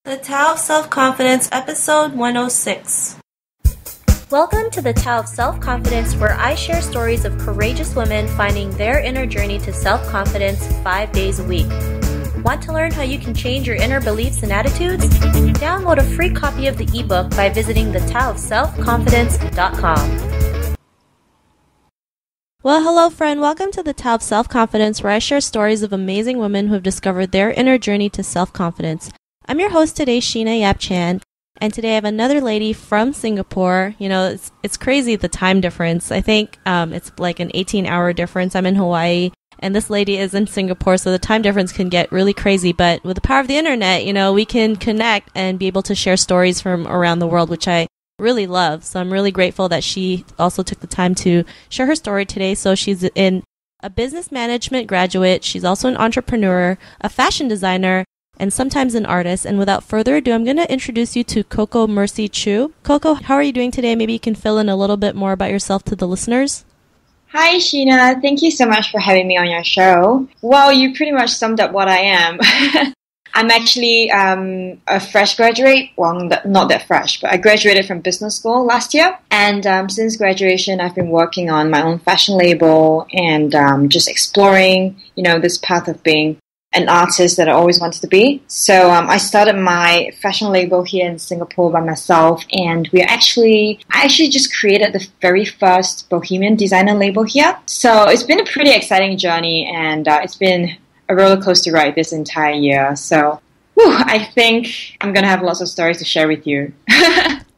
The Tao of Self-Confidence, Episode 106. Welcome to the Tao of Self-Confidence, where I share stories of courageous women finding their inner journey to self-confidence 5 days a week. Want to learn how you can change your inner beliefs and attitudes? Download a free copy of the ebook by visiting thetaoofselfconfidence.com. Well, hello friend. Welcome to the Tao of Self-Confidence, where I share stories of amazing women who have discovered their inner journey to self-confidence. I'm your host today, Sheena Yap Chan, and today I have another lady from Singapore. You know, it's crazy, the time difference. I think it's like an 18-hour difference. I'm in Hawaii, and this lady is in Singapore, so the time difference can get really crazy. But with the power of the internet, you know, we can connect and be able to share stories from around the world, which I really love. So I'm really grateful that she also took the time to share her story today. So she's a business management graduate. She's also an entrepreneur, a fashion designer, and sometimes an artist. And without further ado, I'm going to introduce you to Coco Mercy Chu. Coco, how are you doing today? Maybe you can fill in a little bit more about yourself to the listeners. Hi, Sheena. Thank you so much for having me on your show. Well, you pretty much summed up what I am. I'm actually a fresh graduate. Well, not that fresh, but I graduated from business school last year. And since graduation, I've been working on my own fashion label and just exploring, you know, this path of being an artist that I always wanted to be. So I started my fashion label here in Singapore by myself, and I actually just created the very first bohemian designer label here. So it's been a pretty exciting journey, and it's been a roller coaster ride this entire year. So I think I'm gonna have lots of stories to share with you.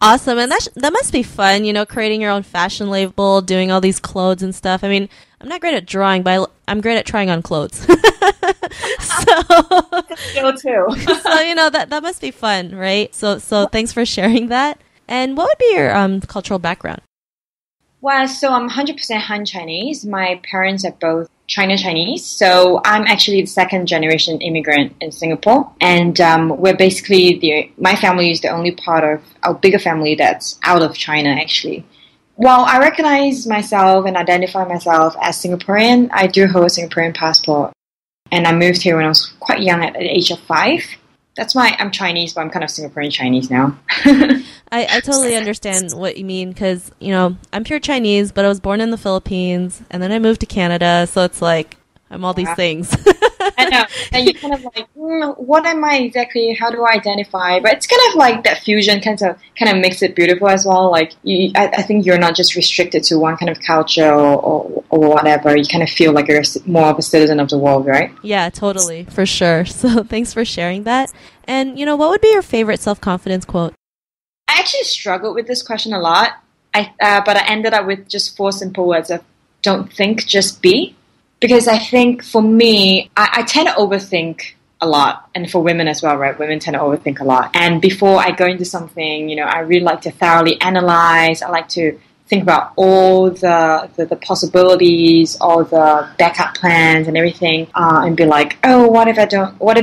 Awesome. And that must be fun, you know, creating your own fashion label, doing all these clothes and stuff. I mean, I'm not great at drawing, but I'm great at trying on clothes. So too. So, you know, that must be fun, right? So thanks for sharing that. And what would be your cultural background? Well, so I'm 100% Han Chinese. My parents are both China Chinese, so I'm actually the second generation immigrant in Singapore, and we're basically my family is the only part of our bigger family that's out of China, actually. While I recognize myself and identify myself as Singaporean, I do hold a Singaporean passport, and I moved here when I was quite young at the age of 5. That's why I'm Chinese, but I'm kind of Singaporean Chinese now. I totally understand what you mean, because, you know, I'm pure Chinese, but I was born in the Philippines, and then I moved to Canada, so it's like, I'm all these things. I know. And you're kind of like, what am I exactly? How do I identify? But it's kind of like that fusion kind of makes it beautiful as well. Like, I think you're not just restricted to one kind of culture or whatever. You kind of feel like you're more of a citizen of the world, right? Yeah, totally, for sure. So thanks for sharing that. And, you know, what would be your favorite self-confidence quote? I actually struggled with this question a lot, but I ended up with just 4 simple words of don't think, just be. Because I think for me, I tend to overthink a lot, and for women as well, right? Women tend to overthink a lot. And before I go into something, you know, I really like to thoroughly analyze. I like to think about all the possibilities, all the backup plans and everything, and be like, oh, what if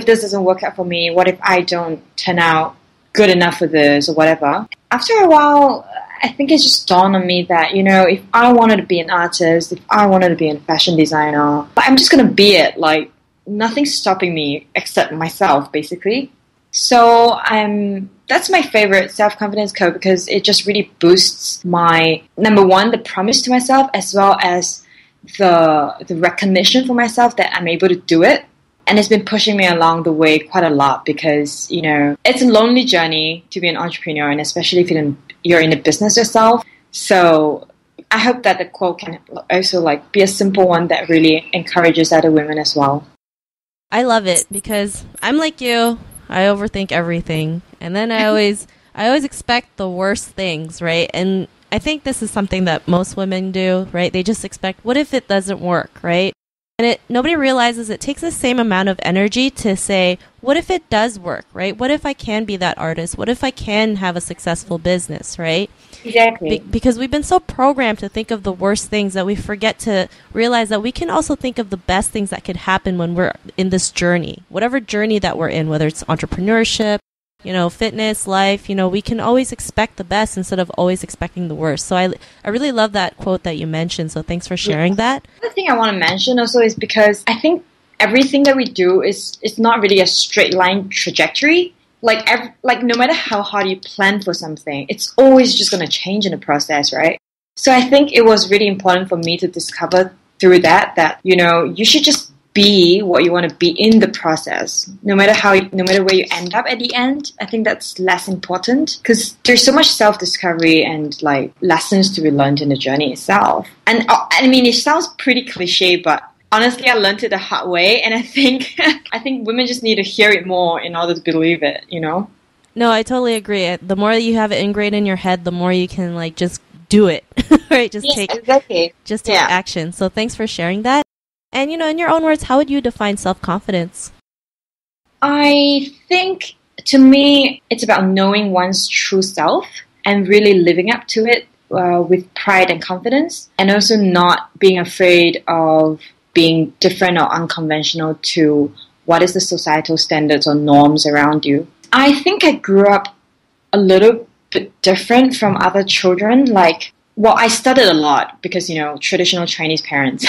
this doesn't work out for me? What if I don't turn out good enough for this or whatever? After a while, I think it just dawned on me that, you know, if I wanted to be an artist, if I wanted to be a fashion designer, I'm just going to be it. Like, nothing's stopping me except myself, basically. So that's my favorite self-confidence quote, because it just really boosts my, number one, the promise to myself, as well as the recognition for myself that I'm able to do it. And it's been pushing me along the way quite a lot, because, you know, it's a lonely journey to be an entrepreneur, and especially if you're in a business yourself. So I hope that the quote can also like be a simple one that really encourages other women as well. I love it, because I'm like you. I overthink everything, and then I always expect the worst things, right? And I think this is something that most women do, right? They just expect, what if it doesn't work, right? And nobody realizes it takes the same amount of energy to say, what if it does work, right? What if I can be that artist? What if I can have a successful business, right? Exactly. Because we've been so programmed to think of the worst things that we forget to realize that we can also think of the best things that could happen when we're in this journey, whatever journey that we're in, whether it's entrepreneurship, you know, fitness, life, you know, we can always expect the best instead of always expecting the worst. So I really love that quote that you mentioned. So thanks for sharing that. The thing I want to mention also is because I think everything that we do is not really a straight line trajectory. like no matter how hard you plan for something, it's always just going to change in the process, right? So I think it was really important for me to discover through that, you know, you should just be what you want to be in the process, no matter where you end up at the end. I think that's less important because there's so much self-discovery and like lessons to be learned in the journey itself. And I mean, it sounds pretty cliche, but honestly, I learned it the hard way, and I think women just need to hear it more in order to believe it, you know? No, I totally agree. The more you have it ingrained in your head, the more you can like just do it, right? Just take action. So thanks for sharing that. And, you know, in your own words, how would you define self-confidence? I think, to me, it's about knowing one's true self and really living up to it with pride and confidence, and also not being afraid of being different or unconventional to what is the societal standards or norms around you. I think I grew up a little bit different from other children. Like, well, I studied a lot because, you know, traditional Chinese parents.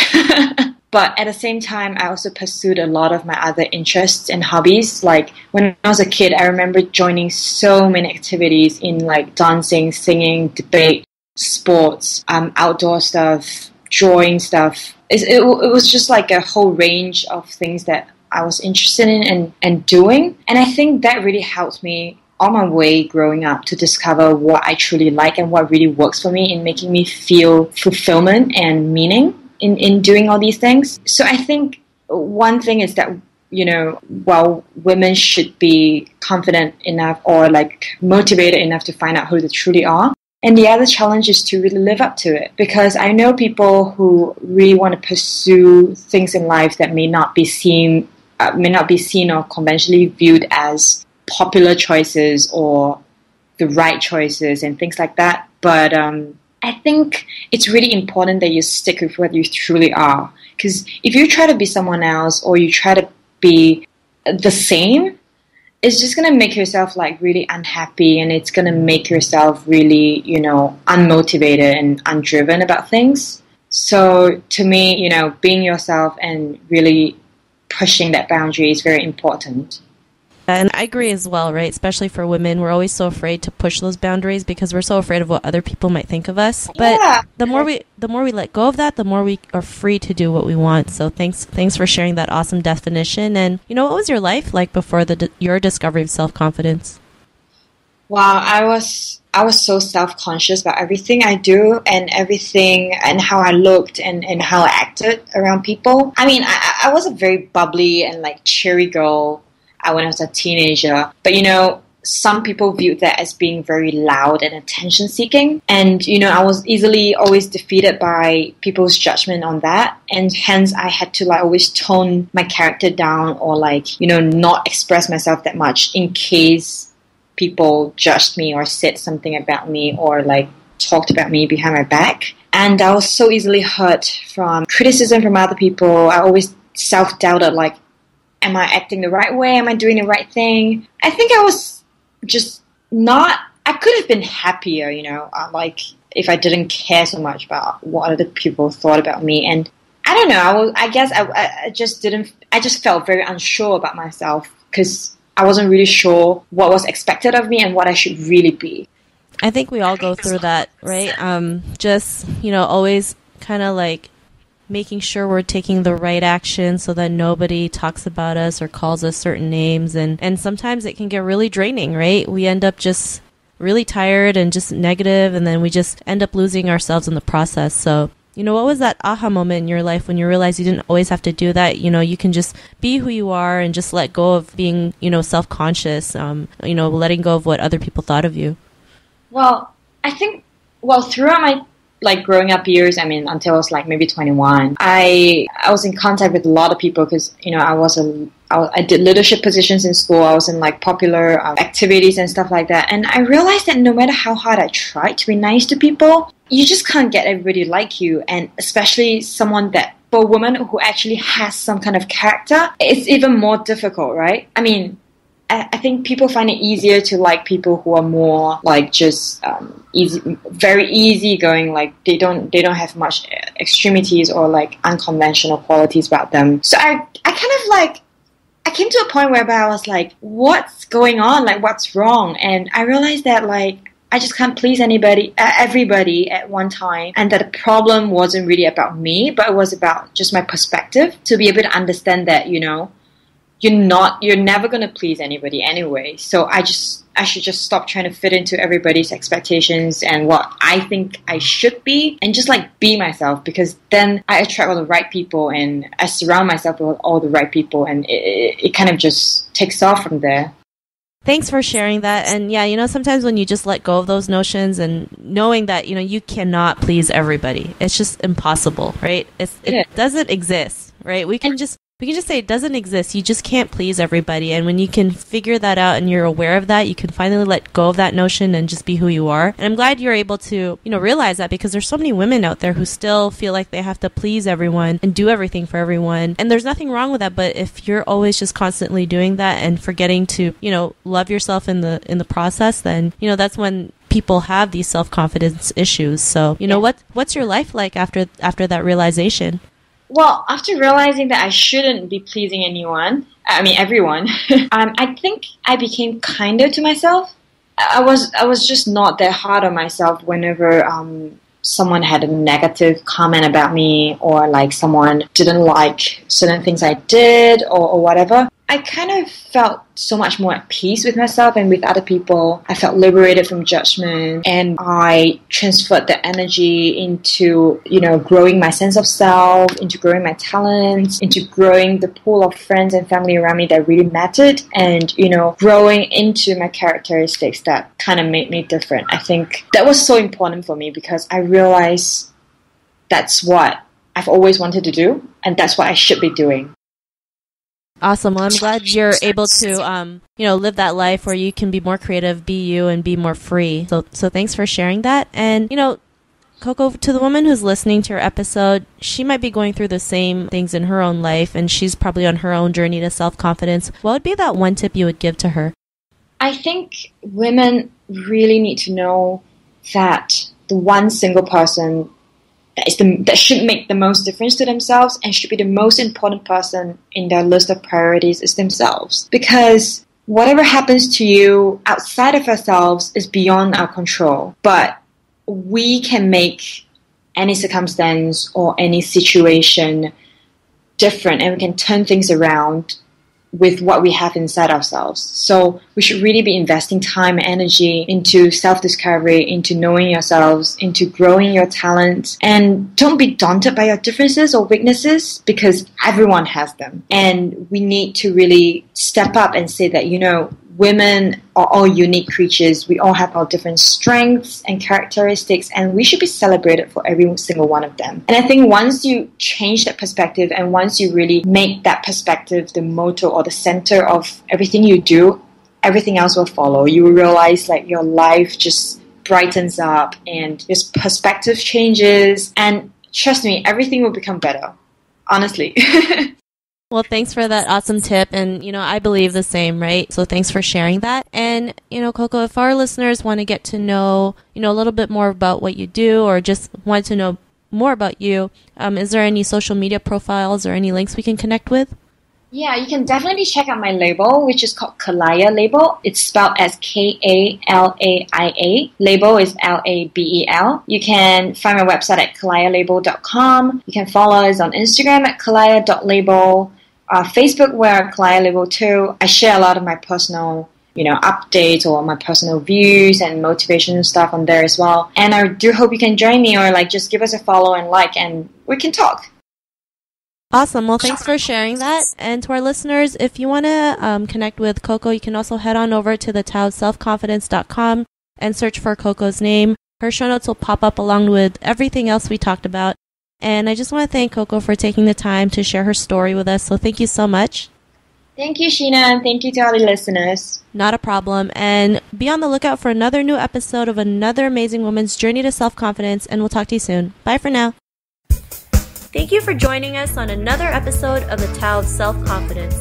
But at the same time, I also pursued a lot of my other interests and hobbies. Like, when I was a kid, I remember joining so many activities in like dancing, singing, debate, sports, outdoor stuff, drawing stuff. It was just like a whole range of things that I was interested in and doing. And I think that really helped me on my way growing up to discover what I truly like and what really works for me in making me feel fulfillment and meaning in doing all these things. So I think one thing is that, you know, while women should be confident enough or like motivated enough to find out who they truly are, and the other challenge is to really live up to it. Because I know people who really want to pursue things in life that may not be seen or conventionally viewed as popular choices or the right choices and things like that. But I think it's really important that you stick with what you truly are. Because if you try to be someone else or you try to be the same, it's just going to make yourself like really unhappy, and it's going to make yourself really, you know, unmotivated and undriven about things. So to me, you know, being yourself and really pushing that boundary is very important. And I agree as well, right? Especially for women, we're always so afraid to push those boundaries because we're so afraid of what other people might think of us. But the more we let go of that, the more we are free to do what we want. So thanks for sharing that awesome definition. And, you know, what was your life like before your discovery of self-confidence? Wow, I was so self-conscious about everything I do and everything and how I looked and how I acted around people. I mean, I was a very bubbly and like cheery girl when I was a teenager. But, you know, some people viewed that as being very loud and attention-seeking. And, you know, I was easily always defeated by people's judgment on that. And hence, I had to, like, always tone my character down or, like, you know, not express myself that much in case people judged me or said something about me or, like, talked about me behind my back. And I was so easily hurt from criticism from other people. I always self-doubted, like, am I acting the right way? Am I doing the right thing? I think I was just not... I could have been happier, you know, like if I didn't care so much about what other people thought about me. And I don't know, I just felt very unsure about myself because I wasn't really sure what was expected of me and what I should really be. I think we all go through that, right? Just, you know, always kind of like making sure we're taking the right action so that nobody talks about us or calls us certain names. And sometimes it can get really draining, right? We end up just really tired and just negative, and then we just end up losing ourselves in the process. So, you know, what was that aha moment in your life when you realized you didn't always have to do that? You know, you can just be who you are and just let go of being, you know, self-conscious, you know, letting go of what other people thought of you. Well, I think, throughout my like growing up years, I mean, until I was like maybe 21, I was in contact with a lot of people because, you know, I did leadership positions in school. I was in like popular activities and stuff like that. And I realized that no matter how hard I tried to be nice to people, you just can't get everybody like you. And especially for a woman who actually has some kind of character, it's even more difficult, right? I mean, I think people find it easier to like people who are more like just very easygoing. Like they don't have much extremities or like unconventional qualities about them. So I kind of like I came to a point whereby I was like, what's going on? Like, what's wrong? And I realized that, like, I just can't please everybody at one time, and that the problem wasn't really about me, but it was about just my perspective, to be able to understand that, you know, you're never going to please anybody anyway. So I should just stop trying to fit into everybody's expectations and what I think I should be, and just like be myself, because then I attract all the right people and I surround myself with all the right people, and it kind of just takes off from there. Thanks for sharing that. And yeah, you know, sometimes when you just let go of those notions and knowing that, you know, you cannot please everybody, it's just impossible, right? It doesn't exist, right? We can just say it doesn't exist. You just can't please everybody. And when you can figure that out and you're aware of that, you can finally let go of that notion and just be who you are. And I'm glad you're able to, you know, realize that, because there's so many women out there who still feel like they have to please everyone and do everything for everyone. And there's nothing wrong with that. But if you're always just constantly doing that and forgetting to, you know, love yourself in the process, then, you know, that's when people have these self-confidence issues. So, you know, what's your life like after that realization? Well, after realizing that I shouldn't be pleasing everyone, I think I became kinder to myself. I was just not that hard on myself whenever someone had a negative comment about me, or like someone didn't like certain things I did, or whatever. I kind of felt so much more at peace with myself and with other people. I felt liberated from judgment, and I transferred the energy into, you know, growing my sense of self, into growing my talents, into growing the pool of friends and family around me that really mattered, and, you know, growing into my characteristics that kind of made me different. I think that was so important for me, because I realized that's what I've always wanted to do, and that's what I should be doing. Awesome. Well, I'm glad you're able to, you know, live that life where you can be more creative, be you, and be more free. So thanks for sharing that. And, you know, Coco, to the woman who's listening to your episode, she might be going through the same things in her own life, and she's probably on her own journey to self-confidence. What would be that one tip you would give to her? I think women really need to know that the one single person that should make the most difference to themselves and should be the most important person in their list of priorities is themselves. Because whatever happens to you outside of ourselves is beyond our control. But we can make any circumstance or any situation different, and we can turn things around with what we have inside ourselves. So we should really be investing time and energy into self-discovery, into knowing yourselves, into growing your talents. And don't be daunted by your differences or weaknesses, because everyone has them. And we need to really step up and say that, you know, women are all unique creatures. We all have our different strengths and characteristics, and we should be celebrated for every single one of them. And I think once you change that perspective, and once you really make that perspective the motto or the center of everything you do, everything else will follow. You will realize like your life just brightens up and your perspective changes, and trust me, everything will become better. Honestly. Well, thanks for that awesome tip. And, you know, I believe the same, right? So thanks for sharing that. And, you know, Coco, if our listeners want to get to know, you know, a little bit more about what you do, or just want to know more about you, is there any social media profiles or any links we can connect with? Yeah, you can definitely check out my label, which is called KALAIA Label. It's spelled as KALAIA. Label is LABEL. You can find my website at kalaialabel.com. You can follow us on Instagram at kalaia.label. Facebook, we're KALAIA Label too. I share a lot of my personal, you know, updates or my personal views and motivation stuff on there as well. And I do hope you can join me, or like just give us a follow and like, and we can talk. Awesome. Well, thanks for sharing that. And to our listeners, if you want to connect with Coco, you can also head on over to the selfconfidence.com and search for Coco's name. Her show notes will pop up along with everything else we talked about. And I just want to thank Coco for taking the time to share her story with us. So thank you so much. Thank you, Sheena, and thank you to all the listeners. Not a problem. And be on the lookout for another new episode of another amazing woman's journey to self-confidence. And we'll talk to you soon. Bye for now. Thank you for joining us on another episode of The Tao of Self-Confidence.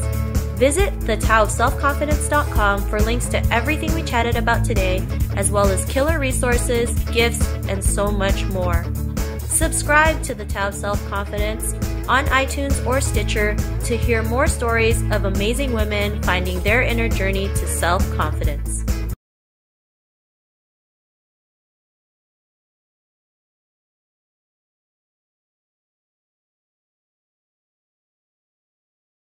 Visit thetaoofselfconfidence.com for links to everything we chatted about today, as well as killer resources, gifts, and so much more. Subscribe to The Tao of Self-Confidence on iTunes or Stitcher to hear more stories of amazing women finding their inner journey to self-confidence.